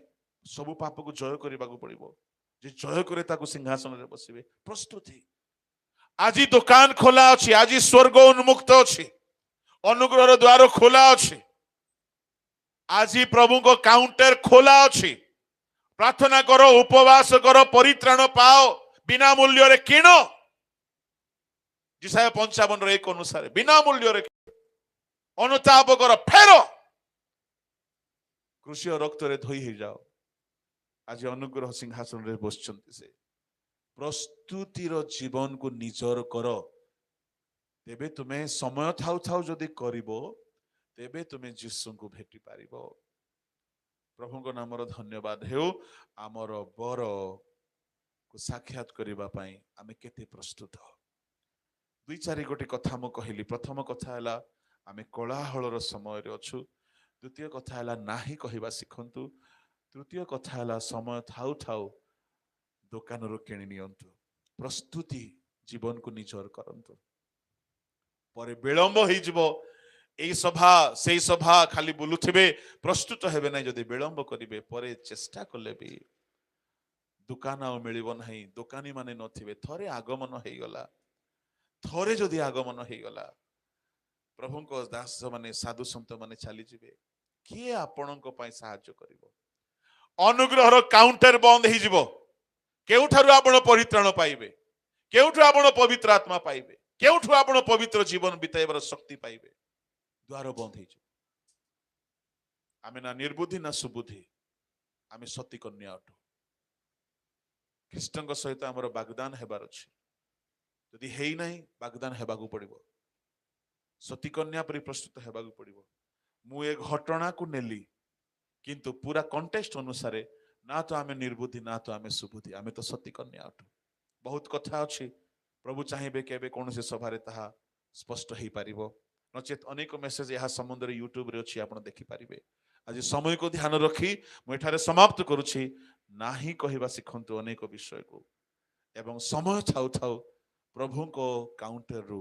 सबु पाप को जय करबा को पड़िबो जे जय करे ताको सिंहासन रे बसिबे प्रस्तुति आज दुकान खोला अछि आज स्वर्ग उन्मुक्त अछि अनुग्रह द्वार खोला अछि आज प्रभु को काउंटर खोला अछि प्रार्थना करो उपवास करो परित्राण पाओ बिना मूल्य रे किनो जिसाया 55:1 अनुसार बिना मूल्य रे अनुताप करो फेरो कृषि रक्त रे धोई ही जाओ आज अनुग्रह सिंहासन रे बसचंती से प्रस्तुतिर जीवन को निजर कर तेबे तुम्हें समय थाउ थाउ जदि करिवो तेबे तुम्हें यीशु को भेटी पारिबो प्रभु को नामर धन्यवाद हेउ आमर बर को साक्षात करबा पई आमे केते प्रस्तुत 2-4 गोटे कथा मु कहली प्रथम कथा हला आमे कोलाहलर समय रे अछु द्वितीय कथा हला नाही कहिबा सिखंतु तृतीय कथा हला समय थाउ थाउ दुकान रो किणी नियंतु प्रस्तुति जीवन को निजर करंतु परे विलंब होई जिवो एई सभा सेई सभा खाली बुलुथिबे प्रस्तुत हेबे नै जदि विलंब करिवे परे चेष्टा कले भी दुकान आ मिलिबो नाही दुकानी माने नथिबे थरे आगमन हेई गला थरे जदि आगमन हेई गला प्रभु को दास माने साधु संत माने चली जिवे किए आपणक पई सहाय्य करिवो अनुग्रहर काउंटर बंद हेई जिवो केउठारु आपण परित्राण पाइबे केउठु आपण पवित्र आत्मा पाइबे केउठु आपण पवित्र जीवन बिताइबार शक्ति पाइबे द्वार बंद हेई आमे ना निर्बुद्धि ना सुबुद्धि आमे सती कन्या अटु ख्रीष्टଙ୍କ सहित हमर वाग्दान हेबार अछि यदि हेई नाही वाग्दान हेबा को पड़िबो सती कन्या परि प्रस्तुत हेबा को पड़िबो मु ए घटना को नेली किंतु पूरा कॉन्टेक्स्ट अनुसार ना तो आमे निर्बुद्धि ना तो आमे सुबुद्धि आमे तो सती कन्या अटु बहुत कथा अछि प्रभु चाहिबे केबे कोन से सभा रे ताहा स्पष्ट हेई पारिबो नचेत अनेक मेसेज यहा समुद्र यूट्यूब रे अछि आपण देखि पारिबे आज समय को ध्यान रखी मु एठारे समाप्त करूछि नाही कहिबा सिखंतु अनेक विषय को एवं समय थाउ थाउ प्रभु को काउंटर रु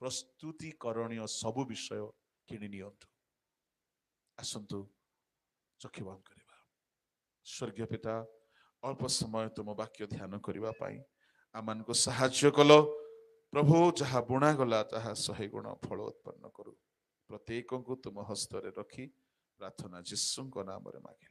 प्रस्तुतिकरणीय सबु विषय किनि नियंतु आसंतु चक्षु बंद करिबा स्वर्गीय पिता अल्प समय तुम वाक्य ध्यान करिबा पाई आमान को सहाय्य कलो प्रभु जहा बुणा गला ताहा 100 गुण फल उत्पन्न करू प्रत्येक को तुम हस्त रे रखी प्रार्थना यीशु को नाम रे मांगे।